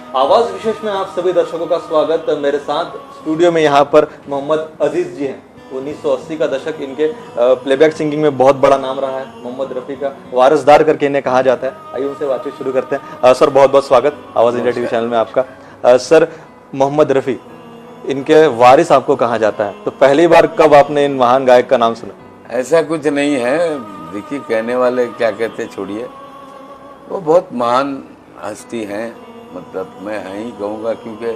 आवाज विशेष में आप सभी दर्शकों का स्वागत। मेरे साथ स्टूडियो में यहाँ पर मोहम्मद अजीज जी हैं। 1980 का दशक इनके प्लेबैक सिंगिंग में बहुत बड़ा नाम रहा है। मोहम्मद रफ़ी का वारिसदार करके इन्हें कहा जाता है। आइए उनसे बातचीत शुरू करते हैं। सर बहुत बहुत स्वागत आवाज इंडिया टीवी चैनल में आपका। सर मोहम्मद रफ़ी इनके वारिस आपको कहा जाता है, तो पहली बार कब आपने इन महान गायक का नाम सुना? ऐसा कुछ नहीं है, देखिए कहने वाले क्या कहते छोड़िए, वो बहुत महान हस्ती हैं। मतलब मैं हाँ ही कहूँगा, क्योंकि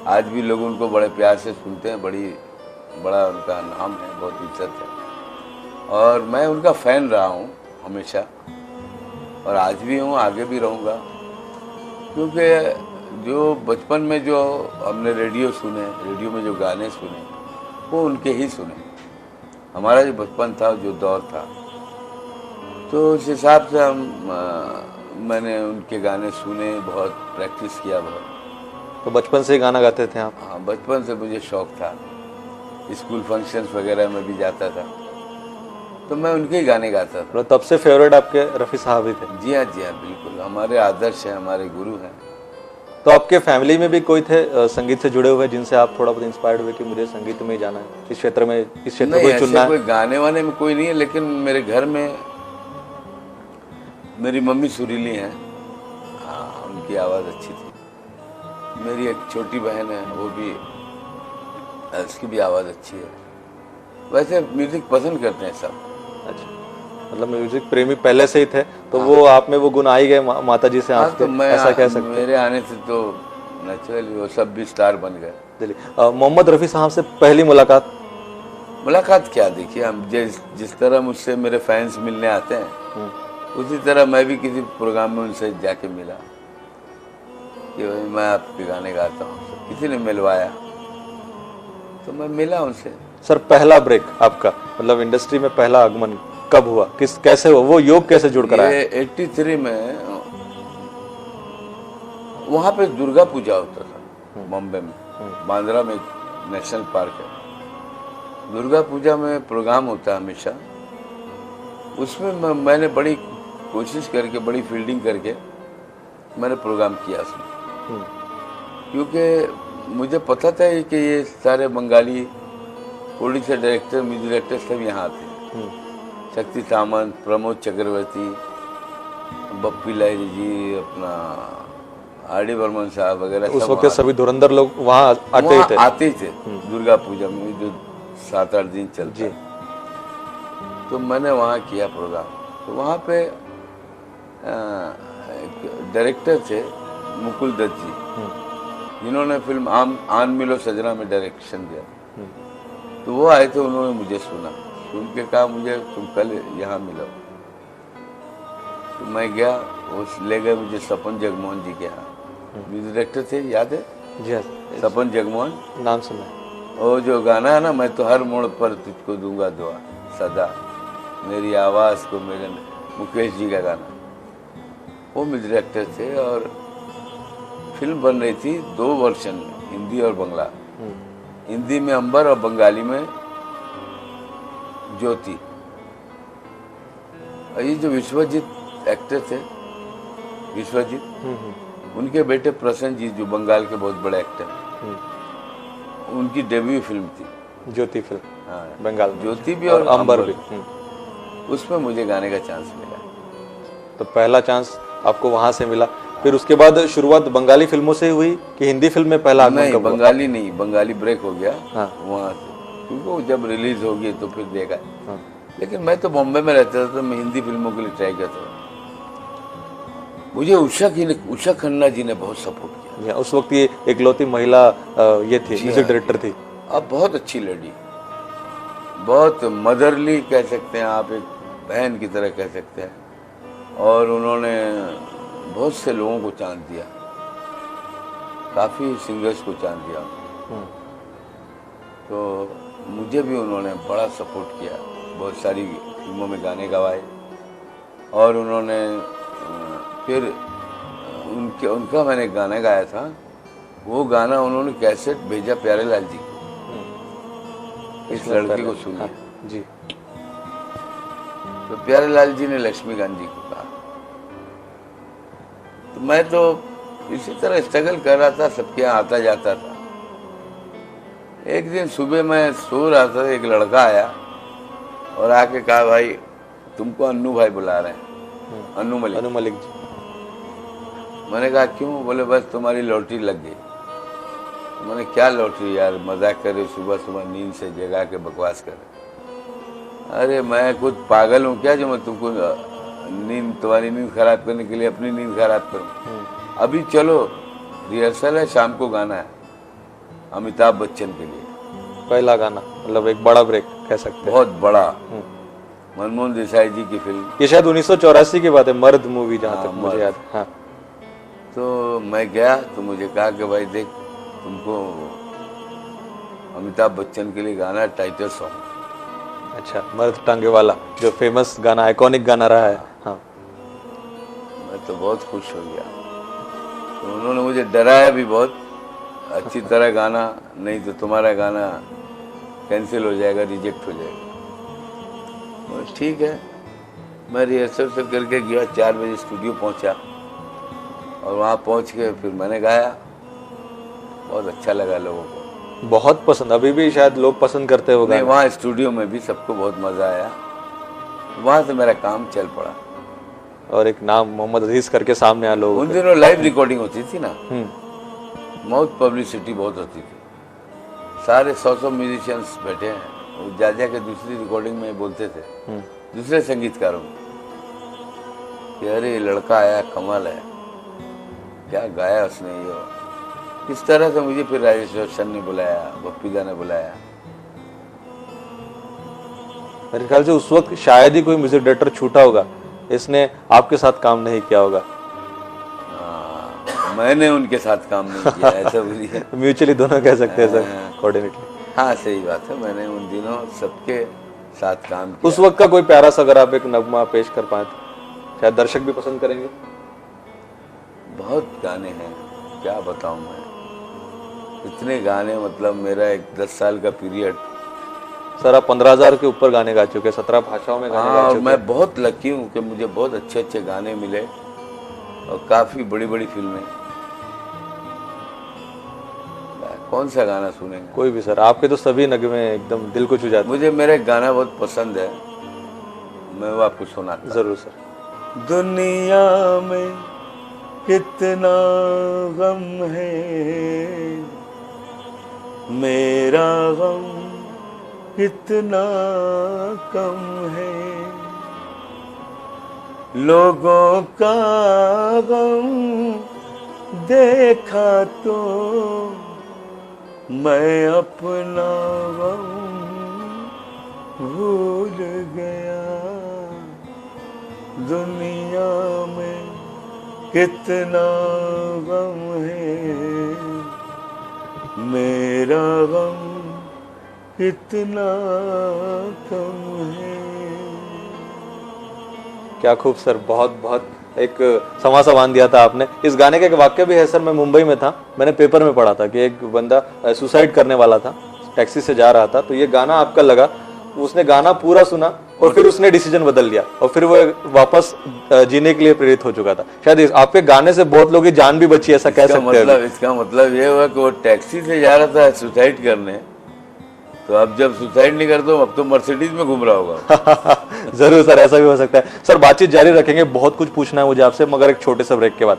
आज भी लोग उनको बड़े प्यार से सुनते हैं। बड़ा उनका नाम है, बहुत इज्जत है और मैं उनका फ़ैन रहा हूँ हमेशा और आज भी हूँ, आगे भी रहूँगा। क्योंकि जो बचपन में जो हमने रेडियो में जो गाने सुने वो उनके ही सुने। हमारा जो बचपन था, जो दौर था, तो उस हिसाब से मैंने उनके गाने सुने, बहुत प्रैक्टिस किया बहुत। तो बचपन से गाना गाते थे आप? हाँ, बचपन से मुझे शौक था। स्कूल फंक्शंस वगैरह में भी जाता था तो मैं उनके ही गाने गाता था। तो तब से फेवरेट आपके रफ़ी साहब ही थे? जी हाँ, बिल्कुल। हमारे आदर्श हैं, हमारे गुरु हैं। तो आपके फैमिली में भी कोई थे संगीत से जुड़े हुए जिनसे आप थोड़ा बहुत इंस्पायर्ड हुए कि मुझे संगीत में ही जाना है, इस क्षेत्र को चुनना है? कोई गाने वाने में कोई नहीं है, लेकिन मेरे घर में मेरी मम्मी सुरीली हैं। हाँ, उनकी आवाज़ अच्छी थी। मेरी एक छोटी बहन है, वो भी, उसकी भी आवाज़ अच्छी है। वैसे म्यूज़िक पसंद करते हैं सब। अच्छा, मतलब म्यूजिक प्रेमी पहले से ही थे, तो हाँ। वो आप में वो गुण आ ही गए माता जी से? हाँ, तो मैं ऐसा कह सकते हैं? मेरे आने से तो नेचुरली वो सब भी स्टार बन गए। चलिए, मोहम्मद रफ़ी साहब से पहली मुलाकात क्या, देखिए, हम जिस तरह मुझसे मेरे फैंस मिलने आते हैं, उसी तरह मैं भी किसी प्रोग्राम में उनसे जाके मिला कि भाई मैं आपके गाने गाता हूँ। किसी ने मिलवाया तो मैं मिला उनसे। सर पहला ब्रेक आपका, मतलब इंडस्ट्री में पहला आगमन कब हुआ, कैसे हुआ, वो योग कैसे जुड़ कर आया? 83 में वहाँ पे दुर्गा पूजा होता था बॉम्बे में, बांद्रा में नेशनल पार्क है। दुर्गा पूजा में प्रोग्राम होता है हमेशा। उसमें मैंने बड़ी कोशिश करके, बड़ी फील्डिंग करके मैंने प्रोग्राम किया उसमें, क्योंकि मुझे पता था कि ये सारे Bengali producer, director, music director सब यहाँ आते हैं। शक्ति सामंत, प्रमोद चक्रवर्ती, बप्पी लाहिरी जी, अपना आर.डी. बर्मन साहब वगैरह। उस वक्त सभी धुरंधर लोग वहाँ आते थे दुर्गा पूजा में, जो 7-8 दिन चलता है। तो मैंने वहाँ किया प्रोग्राम। तो वहाँ पे एक डायरेक्टर थे मुकुल दत्त जी, जिन्होंने फिल्म आन मिलो सजना में डायरेक्शन दिया। तो वो आए थे, उन्होंने मुझे सुन के कहा मुझे तुम कल यहाँ मिलो। तो मैं गया, वो ले गए मुझे सपन जगमोहन जी के यहाँ। म्यूजिक डायरेक्टर थे, याद है? जी हाँ, सपन जगमोहन, नाम सुना। वो जो गाना है ना, मैं तो हर मोड़ पर तुझको दूंगा दुआ सदा, मेरी आवाज़ को मेरे, मुकेश जी का गाना। वो म्यूजिक डायरेक्टर थे और फिल्म बन रही थी 2 वर्जन में, हिंदी और बंगला। हिंदी में अंबर और बंगाली में ज्योति। और ये जो विश्वजीत एक्टर थे, विश्वजीत, उनके बेटे प्रसन्नजीत, जो बंगाल के बहुत बड़े एक्टर, उनकी डेब्यू फिल्म थी ज्योति फिल्म। हाँ, बंगाल ज्योति भी और अंबर भी। उसमें मुझे गाने का चांस मिला। तो पहला चांस आपको वहां से मिला। फिर उसके बाद शुरुआत बंगाली फिल्मों से हुई कि हिंदी फिल्म में पहला आगमन कब हुआ? बंगाली नहीं, बंगाली ब्रेक हो गया। हाँ। वहाँ से, क्योंकि वो जब रिलीज होगी तो फिर देखा। हाँ। लेकिन मैं तो बॉम्बे में रहता था, तो मैं हिंदी फिल्मों के लिए ट्राई करता था। मुझे उषा खन्ना जी ने बहुत सपोर्ट किया। उस वक्त ये इकलौती महिला ये थी, म्यूजिक डायरेक्टर थी। अब बहुत अच्छी लेडी, बहुत मदरली कह सकते हैं आप, एक बहन की तरह कह सकते हैं। और उन्होंने बहुत से लोगों को चांस दिया, काफ़ी सिंगर्स को चांस दिया। तो मुझे भी उन्होंने बड़ा सपोर्ट किया, बहुत सारी फिल्मों में गाने गवाए। और उन्होंने फिर उनका मैंने गाना गाया था। वो गाना उन्होंने कैसेट भेजा प्यारेलाल जी को, इस लड़की को सुनिए। जी। तो प्यारेलाल जी ने लक्ष्मीकांत जी को कहा। तो मैं तो इसी तरह स्ट्रगल कर रहा था, सबके यहाँ आता जाता था। एक दिन सुबह मैं सो रहा था, एक लड़का आया और आके कहा, भाई तुमको अन्नू भाई बुला रहे हैं, अन्नू मलिक जी। मैंने कहा क्यों? बोले बस तुम्हारी लॉटरी लग गई। मैंने क्या लॉटरी यार, मजाक करे, सुबह सुबह नींद से जगा के बकवास करे। अरे मैं कुछ पागल हूँ क्या जो मैं तुमको तुम्हारी नींद खराब करने के लिए अपनी नींद खराब करूँ? अभी चलो, रिहर्सल है, शाम को गाना है अमिताभ बच्चन के लिए, पहला गाना, मतलब एक बड़ा ब्रेक कह सकते हैं। बहुत बड़ा, मनमोहन देसाई जी की फिल्म। ये शायद 1984 की बात है, मर्द मूवी, जहाँ हाँ, तक मुझे याद है। हाँ। तो मैं गया तो मुझे कहा कि भाई देख, तुमको अमिताभ बच्चन के लिए गाना है, टाइटल सॉन्ग। अच्छा, मर्द टांगे वाला जो फेमस गाना, आइकॉनिक गाना रहा है। हाँ। मैं तो बहुत खुश हो गया। तो उन्होंने मुझे डराया भी बहुत, अच्छी तरह गाना, नहीं तो तुम्हारा गाना कैंसिल हो जाएगा, रिजेक्ट हो जाएगा। और ठीक है, मैं रिहर्सल से करके गया, 4 बजे स्टूडियो पहुंचा और वहाँ पहुंच के फिर मैंने गाया। बहुत अच्छा लगा लोगों को, बहुत पसंद, अभी भी शायद लोग पसंद करते हो नहीं, गाना। वहाँ स्टूडियो में भी सबको बहुत मज़ा आया। वहाँ से मेरा काम चल पड़ा और एक नाम मोहम्मद अजीज करके सामने आ लोगों उन के। दिनों लाइव रिकॉर्डिंग होती थी ना, हम्म। बहुत पब्लिसिटी बहुत होती थी। सारे 100 म्यूजिशियंस बैठे हैं, वो जा के दूसरी रिकॉर्डिंग में बोलते थे दूसरे संगीतकारों कि अरे लड़का आया, कमाल है, क्या गाया उसने। ये इस तरह से मुझे फिर राजेश रोशन ने बुलाया, बप्पीदा ने बुलाया। मेरे ख्याल से उस वक्त शायद ही कोई म्यूजिक डायरेक्टर छूटा होगा, इसने आपके साथ काम नहीं किया होगा। मैंने उनके साथ काम नहीं किया, ऐसा बोलिए। म्यूचुअली दोनों कह सकते हैं सर, कोऑर्डिनेटली। हाँ सही बात है, मैंने उन दिनों सबके साथ काम किया। उस वक्त का कोई प्यारा सा अगर आप एक नगमा पेश कर पाए तो शायद दर्शक भी पसंद करेंगे। बहुत गाने हैं, क्या बताऊं मैं, इतने गाने, मतलब मेरा एक 10 साल का पीरियड। सर आप 15,000 के ऊपर गाने गा चुके हैं, 17 भाषाओं में गाने गा हाँ, चुके मैं हैं। बहुत लकी हूँ कि मुझे बहुत अच्छे अच्छे गाने मिले और काफ़ी बड़ी बड़ी फिल्में। कौन सा गाना सुनेंगे? कोई भी सर, आपके तो सभी नगमे एकदम दिल को छू जाते हैं। मुझे मेरा एक गाना बहुत पसंद है, मैं वो आपको सुनाता हूं। जरूर सर। दुनिया में कितना गम है, मेरा गम कितना कम है, लोगों का गम देखा तो मैं अपना गम भूल गया। दुनिया में कितना गम है, मेरा गम कितना कम है। क्या खूब सर, बहुत बहुत एक समा सा बांध दिया था आपने। इस गाने का एक वाक्य भी है सर, मैं मुंबई में था, मैंने पेपर में पढ़ा था कि एक बंदा सुसाइड करने वाला था, टैक्सी से जा रहा था, तो ये गाना आपका लगा, उसने गाना पूरा सुना और फिर उसने डिसीजन बदल लिया और फिर वो वापस जीने के लिए प्रेरित हो चुका था। शायद आपके गाने से बहुत लोगों की जान भी बची, ऐसा कह सकते हैं। इसका मतलब ये हुआ कि वो टैक्सी से जा रहा था सुसाइड करने, तो अब जब सुसाइड नहीं करता अब तो मर्सिडीज में घूम रहा होगा। जरूर सर, ऐसा भी हो सकता है। सर बातचीत जारी रखेंगे, बहुत कुछ पूछना है मुझे आपसे, मगर एक छोटे से ब्रेक के बाद।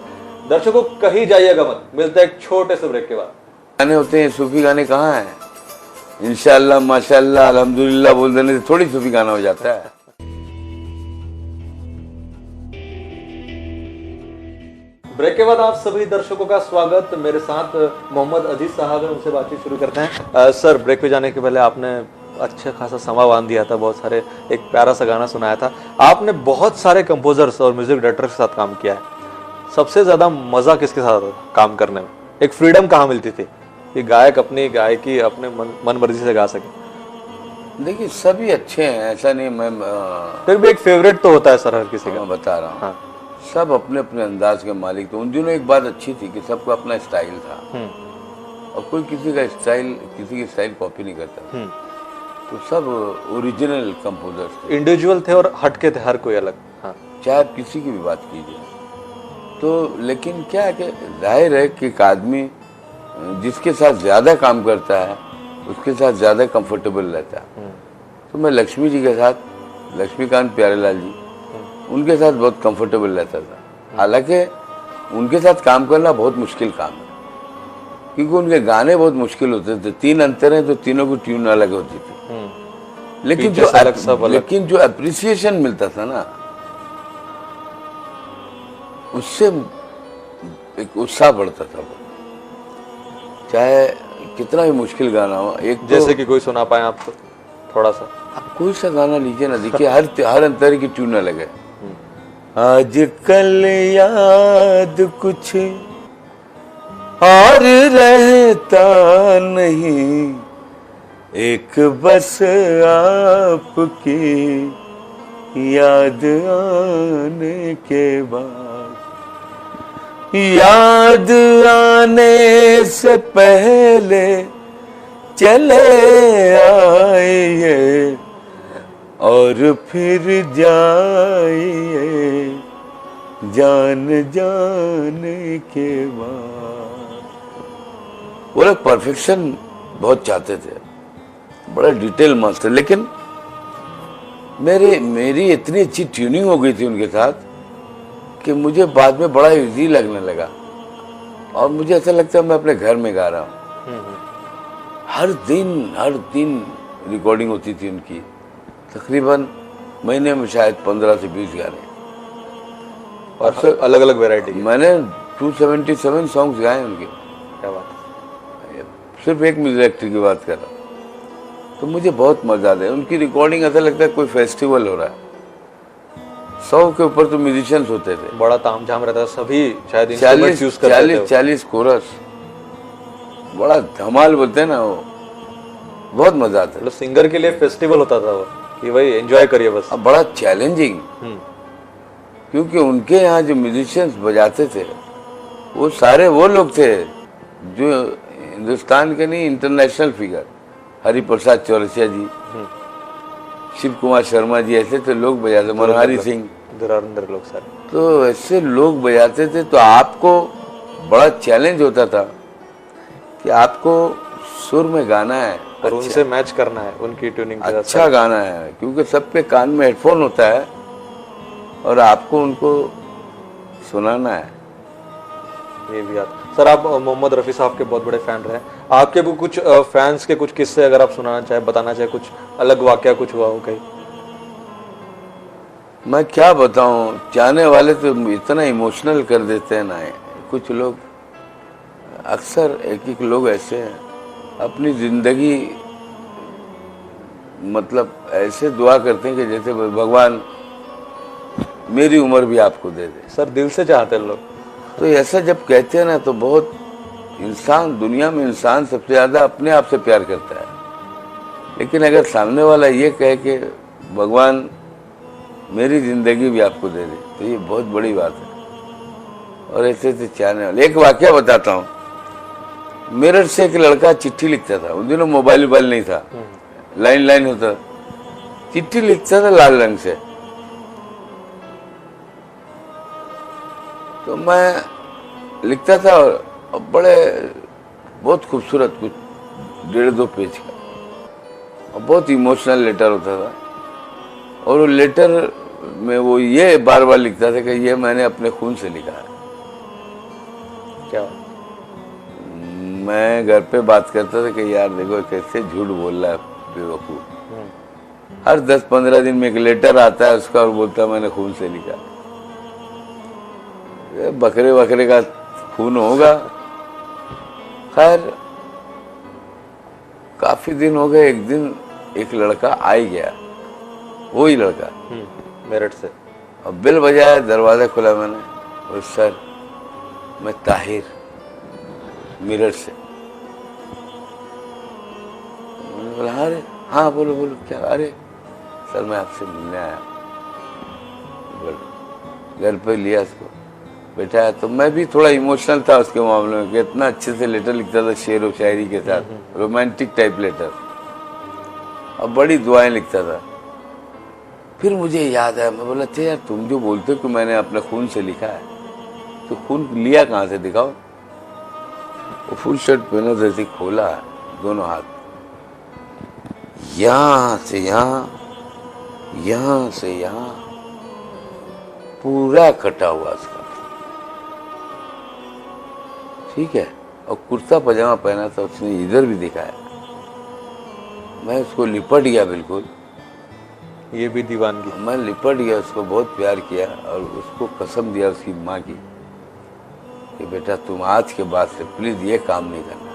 दर्शकों कहीं जाइएगा मत, मिलता है एक छोटे से ब्रेक के बाद। गाने होते हैं, सूफी गाने कहाँ हैं? इंशाल्लाह माशाल्लाह अल्हम्दुलिल्लाह बोल देने से थोड़ी सूफी गाना हो जाता है। ब्रेक के बाद आप सभी दर्शकों का स्वागत। मेरे साथ मोहम्मद अजीज साहब हैं, उनसे बातचीत शुरू करते हैं। सर ब्रेक पे जाने के पहले आपने अच्छा खासा समा बांध दिया था, बहुत सारे एक प्यारा सा गाना सुनाया था। आपने बहुत सारे कंपोजर्स और म्यूजिक डायरेक्टर के साथ काम किया है, सबसे ज्यादा मजा किसके साथ काम करने में? एक फ्रीडम कहाँ मिलती थी कि गायक अपनी गायकी अपने मन मर्जी से गा सके? देखिए सभी अच्छे हैं, ऐसा नहीं, मैं फिर भी एक फेवरेट तो होता है सर हर किसी का। मैं बता रहा हूँ, हाँ। सब अपने अपने अंदाज के मालिक थे। उन दिनों एक बात अच्छी थी कि सबको अपना स्टाइल था और कोई किसी का स्टाइल, किसी की स्टाइल कॉपी नहीं करता, तो सब ओरिजिनल कंपोजर्स थे, इंडिविजुअल थे और हटके थे हर कोई अलग। हाँ। चाहे आप किसी की भी बात कीजिए। तो लेकिन क्या है कि जाहिर है कि एक आदमी जिसके साथ ज़्यादा काम करता है उसके साथ ज़्यादा कंफर्टेबल रहता है। तो मैं लक्ष्मी जी के साथ, लक्ष्मीकांत प्यारेलाल जी, उनके साथ बहुत कंफर्टेबल रहता था। हालांकि उनके साथ काम करना बहुत मुश्किल काम है, क्योंकि उनके गाने बहुत मुश्किल होते थे। 3 अंतर हैं तो तीनों की ट्यून अलग होती थी, लेकिन पीछे से अलग, सब अलग। लेकिन जो अप्रिसिएशन मिलता था ना, उससे एक उत्साह बढ़ता था। वो चाहे कितना भी मुश्किल गाना हो, एक तो जैसे कि कोई सुना पाए आप तो थोड़ा सा। आप कोई सा गाना लीजिए ना, देखिए हर अंतर की ट्यून अलग है। आजकल याद कुछ और रहता नहीं, एक बस आपकी याद आने के बाद, याद आने से पहले चले आइए और फिर जाइए जान जाने के बाद। वो लोग परफेक्शन बहुत चाहते थे, बड़ा डिटेल मास्टर। लेकिन मेरी इतनी अच्छी ट्यूनिंग हो गई थी उनके साथ कि मुझे बाद में बड़ा इजी लगने लगा, और मुझे ऐसा लगता है मैं अपने घर में गा रहा हूँ। हर दिन रिकॉर्डिंग होती थी उनकी, तकरीबन महीने में शायद 15 से 20 गाने, और अलग अलग वैरायटी। मैंने 277 सॉन्ग्स गाए उनके। क्या बात है। सिर्फ एक म्यूजिक डायरेक्टर की बात कर रहा हूँ। तो मुझे बहुत मजा आता है उनकी रिकॉर्डिंग। ऐसा लगता है कोई फेस्टिवल हो रहा है। 100 के ऊपर तो म्यूजिशियंस होते थे, बड़ा तामझाम रहता था, सभी शायद इंस्ट्रूमेंट्स यूज करते थे। 40 कोरस, बड़ा धमाल बोलते हैं ना, वो बहुत मजा आता है। मतलब सिंगर के लिए फेस्टिवल होता था वो, कि भाई एंजॉय करिए बस। अब बड़ा चैलेंजिंग, क्योंकि उनके यहाँ जो म्यूजिशियंस बजाते थे वो सारे वो लोग थे जो हिंदुस्तान के नहीं, इंटरनेशनल फिगर। हरिप्रसाद चौरसिया जी, शिव कुमार शर्मा जी, ऐसे तो लोग बजाते, मनोहरी सिंह, धुरंधर लोग सारे। तो ऐसे लोग बजाते थे। तो आपको बड़ा चैलेंज होता था कि आपको सुर में गाना है और उनसे मैच करना है, उनकी ट्यूनिंग के साथ। अच्छा गाना है, क्योंकि सबके कान में हेडफोन होता है और आपको उनको सुनाना है। ये भी याद। सर आप मोहम्मद रफ़ी साहब के बहुत बड़े फैन रहे, आपके भी कुछ फैंस के कुछ किस्से अगर आप सुनाना चाहे, बताना चाहे, कुछ अलग वाकया कुछ हुआ हो कहीं? मैं क्या बताऊं, चाहने वाले तो इतना इमोशनल कर देते हैं ना। कुछ लोग, अक्सर एक लोग ऐसे हैं, अपनी जिंदगी मतलब ऐसे दुआ करते हैं कि जैसे भगवान मेरी उम्र भी आपको दे दे। सर दिल से चाहते हैं लोग। तो ऐसा जब कहते हैं ना, तो बहुत इंसान, दुनिया में इंसान सबसे ज़्यादा अपने आप से प्यार करता है। लेकिन अगर सामने वाला ये कहे कि भगवान मेरी ज़िंदगी भी आपको दे दे, तो ये बहुत बड़ी बात है। और ऐसे ऐसे चाहने वाले, एक वाकया बताता हूँ। मेरठ से एक लड़का चिट्ठी लिखता था, उन दिनों मोबाइल नहीं था, लाइन होता, चिट्ठी लिखता था लाल रंग से। तो मैं लिखता था, और बड़े बहुत खूबसूरत, कुछ 1.5-2 पेज का, और बहुत इमोशनल लेटर होता था। और वो लेटर में वो ये बार बार लिखता था कि ये मैंने अपने खून से लिखा है। क्या? मैं घर पे बात करता था कि यार देखो कैसे झूठ बोल रहा है बेवकूफ। हर 10-15 दिन में एक लेटर आता है उसका, और बोलता मैंने खून से लिखा। बकरे का खून होगा। खैर काफी दिन हो गए, एक दिन एक लड़का आ ही गया, वही लड़का मेरठ से। अब बेल बजाया, दरवाजा खोला मैंने, और सर मैं ताहिर मेरठ से। मैंने बोला अरे हाँ बोलो क्या? अरे सर मैं आपसे मिलने आया। घर पे लिया उसको, बैठाया, तो मैं भी थोड़ा इमोशनल था उसके मामले में कि इतना अच्छे से लेटर लिखता था, शेर व शायरी के साथ, रोमांटिक टाइप लेटर, अब बड़ी दुआएं लिखता था। फिर मुझे याद आया, मैं बोला थे यार तुम जो बोलते हो कि मैंने अपने खून से लिखा है, तो खून लिया कहाँ से दिखाओ। वो फुल शर्ट पहना था, ऐसे खोला दोनों हाथ, यहाँ से यहाँ, यहाँ से यहाँ, पूरा कटा हुआ उसका, ठीक है। और कुर्ता पजामा पहना था उसने, इधर भी दिखाया। मैं उसको लिपट गया बिल्कुल, ये भी दीवानगी। मैं लिपट गया, उसको बहुत प्यार किया और उसको कसम दिया उसकी माँ की कि बेटा तुम आज के बाद से प्लीज ये काम नहीं करना।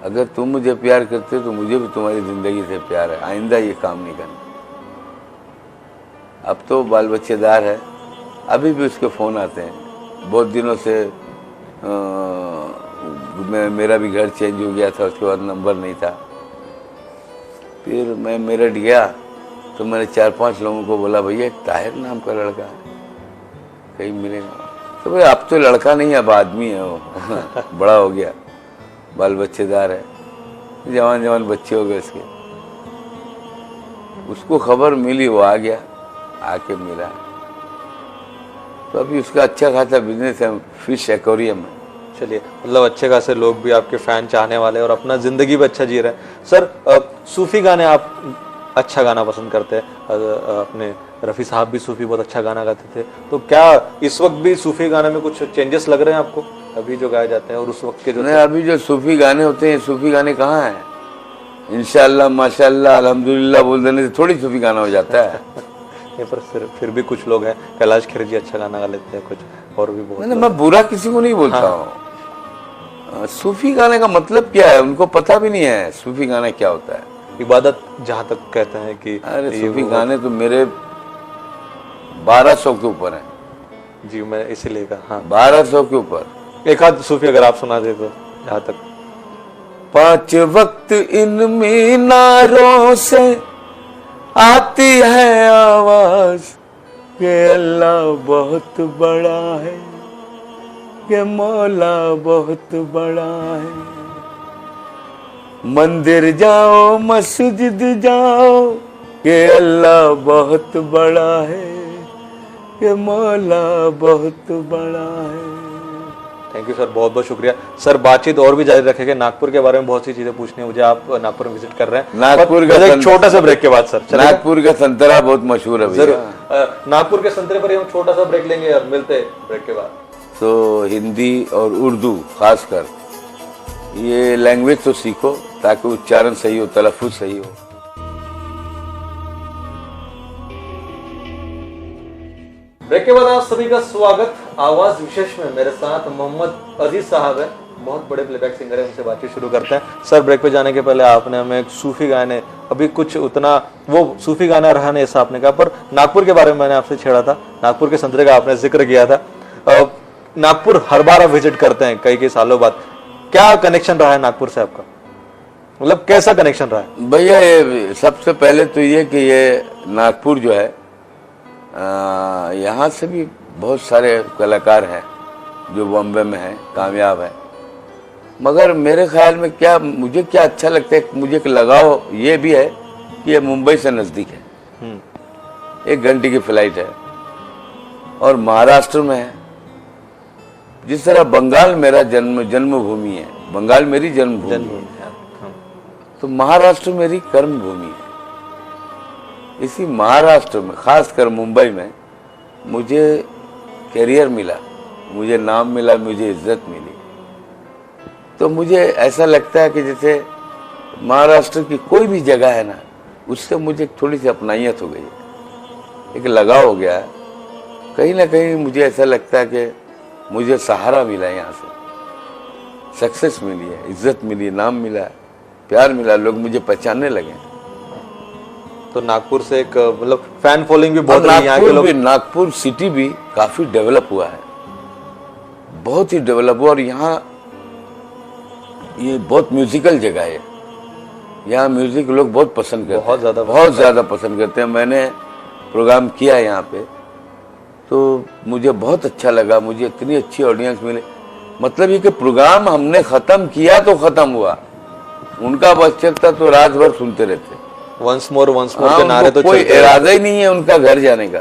अगर तुम मुझे प्यार करते हो तो मुझे भी तुम्हारी जिंदगी से प्यार है, आइंदा ये काम नहीं करना। अब तो बाल बच्चेदार है, अभी भी उसके फ़ोन आते हैं। बहुत दिनों से मेरा भी घर चेंज हो गया था, उसके बाद नंबर नहीं था। फिर मैं मेरठ गया तो मैंने 4-5 लोगों को बोला भैया एक ताहिर नाम का लड़का है, कहीं मिलेगा। तो भाई अब तो लड़का नहीं, अब आदमी है वो बड़ा हो गया, बाल बच्चेदार है, जवान जवान बच्चे हो गए उसके। उसको खबर मिली, वो आ गया, आके मिला। तो अभी उसका अच्छा खासा बिजनेस है फिश एक्वेरियम में। चलिए, मतलब अच्छे खासे लोग भी आपके फैन चाहने वाले और अपना जिंदगी भी अच्छा जी रहे हैं। सर सूफी गाने आप अच्छा गाना पसंद करते हैं, अपने रफ़ी साहब भी सूफी बहुत अच्छा गाना गाते थे, तो क्या इस वक्त भी सूफी गाने में कुछ चेंजेस लग रहे हैं आपको अभी जो गाए जाते हैं और उस वक्त के जो? नहीं, अभी जो सूफी गाने होते हैं, सूफी गाने कहाँ हैं? इंशाअल्लाह माशाअल्लाह अल्हम्दुलिल्लाह बोल देने से थोड़ी सूफी गाना हो जाता है। नहीं, पर फिर भी कुछ लोग हैं, कैलाश खेर जी अच्छा गाना गा लेते हैं, कुछ और भी बहुत। नहीं, मैं बुरा किसी को नहीं बोलता हूँ। सूफी गाने का मतलब क्या है उनको पता भी नहीं है, सूफी गाना क्या होता है। इबादत जहाँ तक कहते हैं कि अरे सूफी गाने तो मेरे 1200 के ऊपर है जी, मैं इसीलिए कहा। हाँ, 1200 के ऊपर। एक आध सूफी अगर आप सुना दे तो, जहाँ तक। 5 वक्त इन मीनारों से आती है आवाज कि अल्लाह बहुत बड़ा है, कि मौला बहुत बड़ा है। मंदिर जाओ मस्जिद जाओ कि अल्लाह बहुत बड़ा है, कि मौला बहुत बड़ा है। थैंक यू सर, बहुत बहुत शुक्रिया सर। बातचीत और भी जारी रखेंगे, नागपुर के बारे में बहुत सी चीजें पूछनी है मुझे, आप नागपुर में विजिट कर रहे हैं। नागपुर का एक छोटा सा ब्रेक के बाद सर चलेगा? नागपुर का संतरा बहुत मशहूर है भैया। जरूर, नागपुर के संतरे पर हम छोटा सा ब्रेक लेंगे और मिलते हैं ब्रेक के बाद। तो हिंदी और उर्दू खासकर ये लैंग्वेज तो सीखो ताकि उच्चारण सही हो, तलफ़ुज़ सही हो। ब्रेक के बाद आप सभी का स्वागत। आवाज विशेष में मेरे साथ मोहम्मद अजीज साहब है, बहुत बड़े प्लेबैक सिंगर है, उनसे बातचीत शुरू करते हैं। सर, ब्रेक पे जाने के पहले आपने हमें एक सूफी गाने, अभी कुछ उतना वो सूफी गाना रहा नहीं ऐसा आपने कहा, पर नागपुर के बारे में मैंने आपसे छेड़ा था, नागपुर के संतरे का आपने जिक्र किया था। नागपुर हर बार आप विजिट करते हैं कई सालों बाद, क्या कनेक्शन रहा है नागपुर से आपका, मतलब कैसा कनेक्शन रहा है? भैया सबसे पहले तो ये कि ये नागपुर जो है, यहाँ से भी बहुत सारे कलाकार हैं जो बॉम्बे में हैं, कामयाब हैं। मगर मेरे ख्याल में क्या, मुझे क्या अच्छा लगता है, मुझे लगाव ये भी है कि ये मुंबई से नज़दीक है, 1 घंटे की फ्लाइट है, और महाराष्ट्र में है। जिस तरह बंगाल मेरा जन्मभूमि है, बंगाल मेरी जन्मभूमि है, तो महाराष्ट्र मेरी कर्मभूमि है। इसी महाराष्ट्र में, खासकर मुंबई में, मुझे करियर मिला, मुझे नाम मिला, मुझे इज्जत मिली। तो मुझे ऐसा लगता है कि जैसे महाराष्ट्र की कोई भी जगह है ना, उससे मुझे थोड़ी सी अपनाइयत हो गई, एक लगाव हो गया है। कहीं ना कहीं मुझे ऐसा लगता है कि मुझे सहारा मिला, यहाँ से सक्सेस मिली है, इज्जत मिली, नाम मिला, प्यार मिला, लोग मुझे पहचानने लगे। तो नागपुर से एक मतलब फैन फॉलोइंग भी बहुत है यहाँ के लोग। नागपुर सिटी भी काफी डेवलप हुआ है, बहुत ही डेवलप हुआ, और यहाँ ये बहुत म्यूजिकल जगह है, यहाँ म्यूजिक लोग बहुत पसंद करते हैं, बहुत ज्यादा पसंद करते हैं। मैंने प्रोग्राम किया यहाँ पे, तो मुझे बहुत अच्छा लगा, मुझे इतनी अच्छी ऑडियंस मिली। मतलब ये कि प्रोग्राम हमने खत्म किया तो खत्म हुआ, उनका बस चलता तो रात भर सुनते रहते। वंस मोर के नारे तो कोई इरादा ही नहीं है उनका घर जाने का।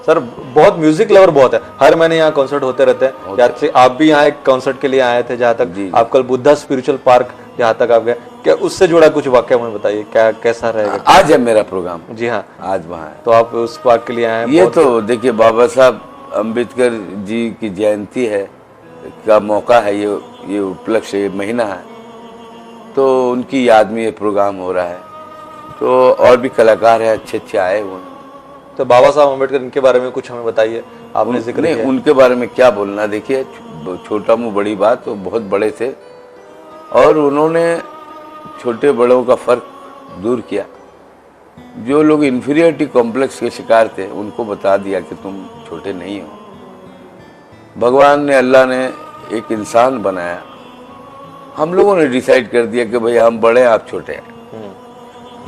सर बहुत म्यूजिक लवर बहुत है, हर महीने यहाँ कॉन्सर्ट होते रहते हैं। जैसे आप भी यहाँ एक कॉन्सर्ट के लिए आए थे, जहाँ तक आप कल बुद्धा स्पिरिचुअल पार्क जहाँ तक आप गए, क्या उससे जुड़ा कुछ वाक्य मुझे बताइए, क्या कैसा रहेगा? आज है मेरा प्रोग्राम। जी हाँ, आज वहाँ है। तो आप उस पार्क के लिए आए हैं। ये तो देखिए बाबा साहब अम्बेडकर जी की जयंती है का मौका है, ये उपलक्ष्य, ये महीना है, तो उनकी याद में ये प्रोग्राम हो रहा है। तो और भी कलाकार हैं अच्छे अच्छे आए हुए हैं। तो बाबा साहब अम्बेडकर इनके बारे में कुछ हमें बताइए, आपने जिक्र नहीं, किया। उनके बारे में क्या बोलना, देखिए छोटा मुंह बड़ी बात, तो बहुत बड़े थे और उन्होंने छोटे बड़ों का फर्क दूर किया। जो लोग इन्फीरियरिटी कॉम्प्लेक्स के शिकार थे उनको बता दिया कि तुम छोटे नहीं हो। भगवान ने, अल्लाह ने एक इंसान बनाया, हम लोगों ने डिसाइड कर दिया कि भाई हम बड़े हैं आप छोटे हैं।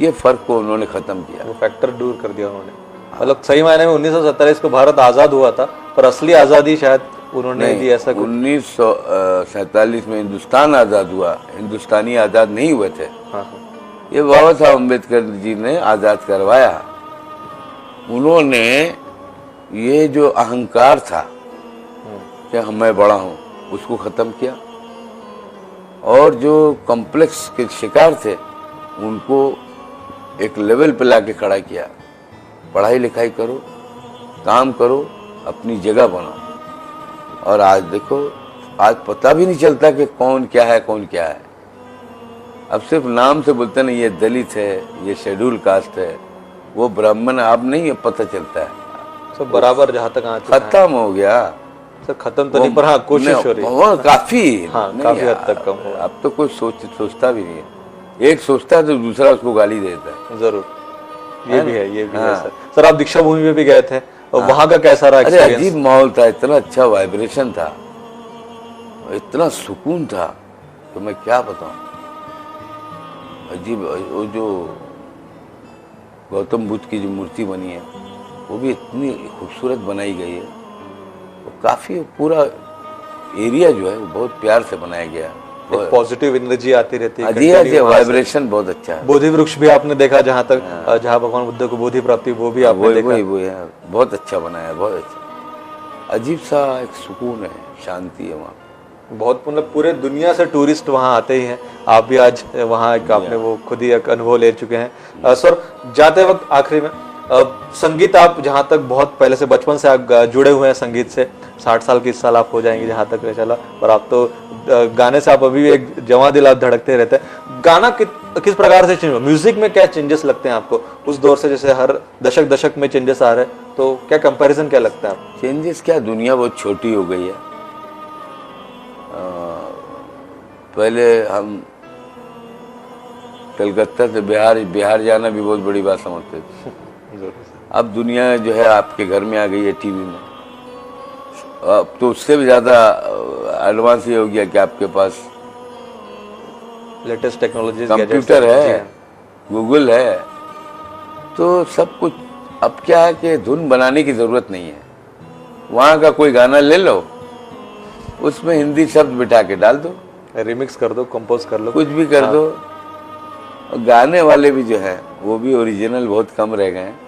ये फर्क को उन्होंने खत्म किया, वो फैक्टर दूर कर दिया उन्होंने। मतलब सही मायने में 1947 को भारत आजाद हुआ था, पर असली आजादी शायद उन्होंने दी, ऐसा कुछ। 1947 में हिंदुस्तान आजाद हुआ, हिंदुस्तानी आजाद नहीं हुए थे। हाँ। ये बाबा साहब अम्बेडकर जी ने आजाद करवाया। उन्होंने ये जो अहंकार था कि मैं बड़ा हूं, उसको खत्म किया और जो कॉम्प्लेक्स के शिकार थे उनको एक लेवल पे लाके खड़ा किया। पढ़ाई लिखाई करो, काम करो, अपनी जगह बनाओ। और आज देखो, आज पता भी नहीं चलता कि कौन क्या है, कौन क्या है। अब सिर्फ नाम से बोलते ना, ये दलित है, ये शेड्यूल कास्ट है, वो ब्राह्मण, अब नहीं पता चलता है। सब बराबर जहाँ तक खत्म हो गया सर, खत्म तो नहीं, पर हाँ कोशिश हो रही है। वो काफी, हाँ, काफी हद तक कम हो। अब तो कोई सोचता भी नहीं है। एक सोचता है तो दूसरा उसको गाली देता है। जरूर, ये भी है, ये भी है सर। सर आप दीक्षा भूमि में भी गए थे, और वहां का कैसा रहा अरे एक्सपीरियंस? अजीब माहौल था, इतना अच्छा वाइब्रेशन था, इतना सुकून था तो मैं क्या बताऊं। अजीब, वो जो गौतम बुद्ध की जो मूर्ति बनी है वो भी इतनी खूबसूरत बनाई गई है। वो काफी पूरा एरिया जो है वो बहुत प्यार से बनाया गया है। पॉजिटिव एनर्जी आती रहती है। जी, वाइब्रेशन बहुत अच्छा है। बोधि वृक्ष भी आपने देखा, जहाँ तक जहाँ भगवान बुद्ध को बोधि प्राप्ति, वो भी आपने देखा। वही है, बहुत अच्छा बनाया है, बहुत अच्छा। अजीब सा एक सुकून है, शांति है वहाँ। बहुत, मतलब पूरे दुनिया से टूरिस्ट वहाँ आते ही हैं। आप भी आज वहाँ आपने वो खुद ही एक अनुभव ले चुके हैं। सर जाते वक्त आखिरी में, संगीत आप जहाँ तक बहुत पहले से, बचपन से आप जुड़े हुए हैं संगीत से, 60 साल की इस साल आप हो जाएंगे जहाँ तक चला, पर आप तो गाने से आप अभी भी एक जवां दिल, आप धड़कते रहते हैं। गाना किस प्रकार से चेंज हुआ, म्यूजिक में क्या चेंजेस लगते हैं आपको उस दौर से? जैसे हर दशक में चेंजेस आ रहे हैं, तो क्या कंपैरिजन क्या लगता है आपको? चेंजेस क्या, दुनिया बहुत छोटी हो गई है। पहले हम कलकत्ता से बिहार जाना भी बहुत बड़ी बात समझते थे। अब दुनिया जो है आपके घर में आ गई है, टीवी में। अब तो उससे भी ज्यादा एडवांस ये हो गया कि आपके पास लेटेस्ट टेक्नोलॉजी, कंप्यूटर है, गूगल है, तो सब कुछ। अब क्या है कि धुन बनाने की जरूरत नहीं है। वहां का कोई गाना ले लो, उसमें हिंदी शब्द बिठा के डाल दो, रिमिक्स कर दो, कंपोज कर लो, कुछ भी कर दो। और गाने वाले भी जो है वो भी ओरिजिनल बहुत कम रह गए हैं।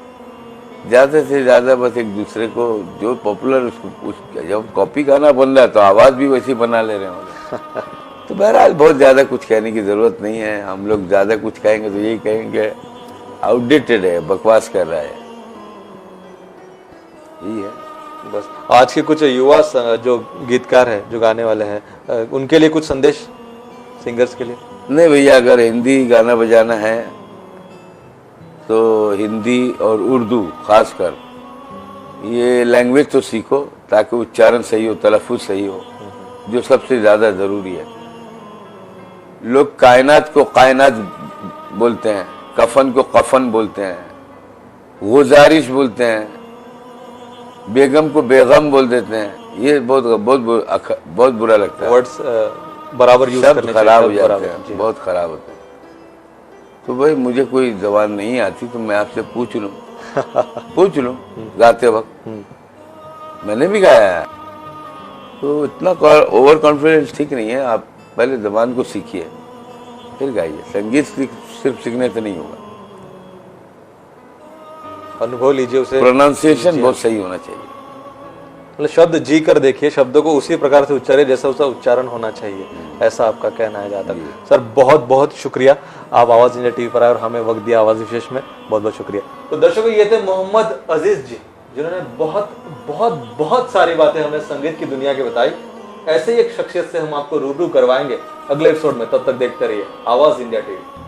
ज्यादा से ज्यादा बस एक दूसरे को जो पॉपुलर, उसको जब कॉपी गाना बन रहा है तो आवाज भी वैसी बना ले रहे होंगे। तो बहरहाल बहुत ज्यादा कुछ कहने की जरूरत नहीं है। हम लोग ज्यादा कुछ कहेंगे तो यही कहेंगे आउटडेटेड है, बकवास कर रहा है, यही है बस। आज के कुछ युवा जो गीतकार हैं, जो गाने वाले हैं, उनके लिए कुछ संदेश, सिंगर्स के लिए? नहीं भैया, अगर हिंदी गाना बजाना है तो हिंदी और उर्दू खासकर ये लैंग्वेज तो सीखो, ताकि उच्चारण सही हो, तलफ़ुज़ सही हो, जो सबसे ज़्यादा ज़रूरी है। लोग कायनात को कायनात बोलते हैं, कफन को कफन बोलते हैं, गुजारिश बोलते हैं, बेगम को बेगम बोल देते हैं। ये बहुत बुरा लगता है। वर्ड्स बराबर यूज करने चाहिए, खराब हो जाते हैं, बहुत खराब होते हैं। तो भाई मुझे कोई जबान नहीं आती तो मैं आपसे पूछ लूं गाते वक्त। मैंने भी गाया है, तो इतना ओवर कॉन्फिडेंस ठीक नहीं है। आप पहले जबान को सीखिए, फिर गाइए। संगीत सिर्फ सीखने से नहीं होगा। अनुभव लीजिए उसे, प्रोनाउंसिएशन बहुत सही होना चाहिए। मतलब शब्द जी कर देखिए, शब्दों को उसी प्रकार से उच्चारे जैसा उसका उच्चारण होना चाहिए, ऐसा आपका कहना है जहाँ तक। सर बहुत बहुत शुक्रिया, आप आवाज इंडिया टीवी पर आए और हमें वक्त दिया आवाज विशेष में, बहुत बहुत शुक्रिया। तो दर्शकों, ये थे मोहम्मद अजीज जी, जिन्होंने बहुत बहुत बहुत सारी बातें हमें संगीत की दुनिया की बताई। ऐसे ही एक शख्सियत से हम आपको रूबरू करवाएंगे अगले एपिसोड में। तब तक देखते रहिए आवाज इंडिया टीवी।